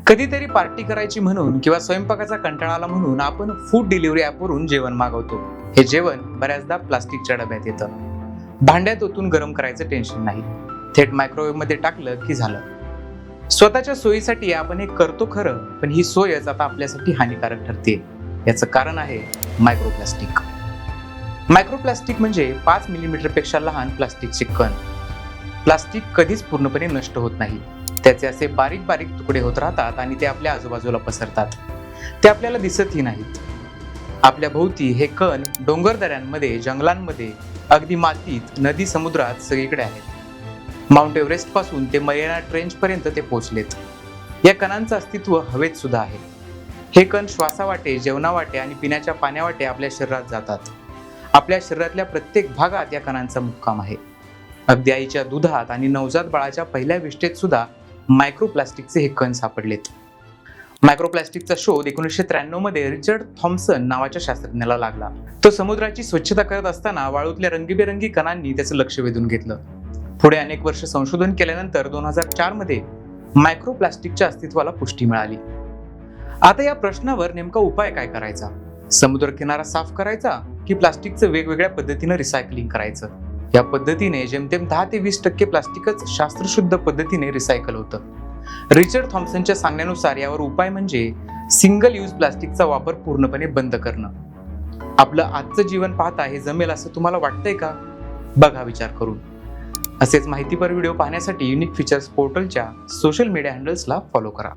कधीतरी पार्टी करायची म्हणून किंवा स्वयंपाकाचा कंटाळा आला म्हणून आपण फूड डिलिव्हरी ॲपवरून जेवण मागवतो. हे जेवण बऱ्याचदा प्लास्टिकच्या डब्यात येतं. भांड्यात ओतून गरम करायचं टेन्शन नाही, थेट मायक्रोवेव्ह मध्ये टाकलं की झालं. स्वतःच्या सोयीसाठी आपण हे करतो खरं, पण ही सोयच आता आपल्यासाठी हानिकारक ठरते. याचं कारण आहे मायक्रोप्लास्टिक. मायक्रोप्लास्टिक म्हणजे 5 मिलीमीटर पेक्षा लहान प्लास्टिकचे कण. प्लास्टिक कधीच पूर्णपणे नष्ट होत नाही. त्याचे असे बारीक बारीक तुकडे होत राहतात आणि ते आपल्या आजूबाजूला पसरतात. ते आपल्याला दिसतही नाहीत. आपल्या भोवती हे कण डोंगरदऱ्यांमध्ये, जंगलांमध्ये, अगदी मातीत, नदी, समुद्रात सगळीकडे आहेत. माउंट एव्हरेस्ट पासून ते मरियाना ट्रेंच पर्यंत ते पोहोचलेत. या कणांचं अस्तित्व हवेत सुद्धा आहे. हे कण श्वासावाटे, जेवणावाटे आणि पिण्याच्या पाण्यावाटे आपल्या शरीरात जातात. आपल्या शरीरातल्या प्रत्येक भागात या कणांचा मुक्काम आहे. अगदी आईच्या दुधात आणि नवजात बाळाच्या पहिल्या विष्ठेत सुद्धा मायक्रोप्लास्टिकचे हे कण सापडलेत. मायक्रोप्लास्टिकचा शोध 1993 मध्ये रिचर्ड थॉम्सन नावाच्या शास्त्रज्ञाला लागला. तो समुद्राची स्वच्छता करत असताना वाळूतल्या रंगीबेरंगी कणांनी त्याचं लक्ष वेधून घेतलं. पुढे अनेक वर्ष संशोधन केल्यानंतर 2004 मध्ये मायक्रोप्लास्टिकच्या अस्तित्वाला पुष्टी मिळाली. आता या प्रश्नावर नेमका उपाय काय करायचा? समुद्र किनारा साफ करायचा की प्लास्टिकचं वेगवेगळ्या पद्धतीने रिसायकलिंग करायचं? या पद्धतीने जेमतेम 10 ते 20% प्लास्टिकच शास्त्रशुद्ध पद्धतीने रिसायकल होतं. रिचर्ड थॉम्सनच्या सांगण्यानुसार यावर उपाय म्हणजे सिंगल यूज प्लास्टिकचा वापर पूर्णपणे बंद करणं. आपलं आजचं जीवन पाहता हे जमेल असं तुम्हाला वाटतंय का? बघा विचार करून. असेच माहितीपर व्हिडिओ पाहण्यासाठी युनिक फीचर्स पोर्टलच्या सोशल मीडिया हँडल्सला फॉलो करा.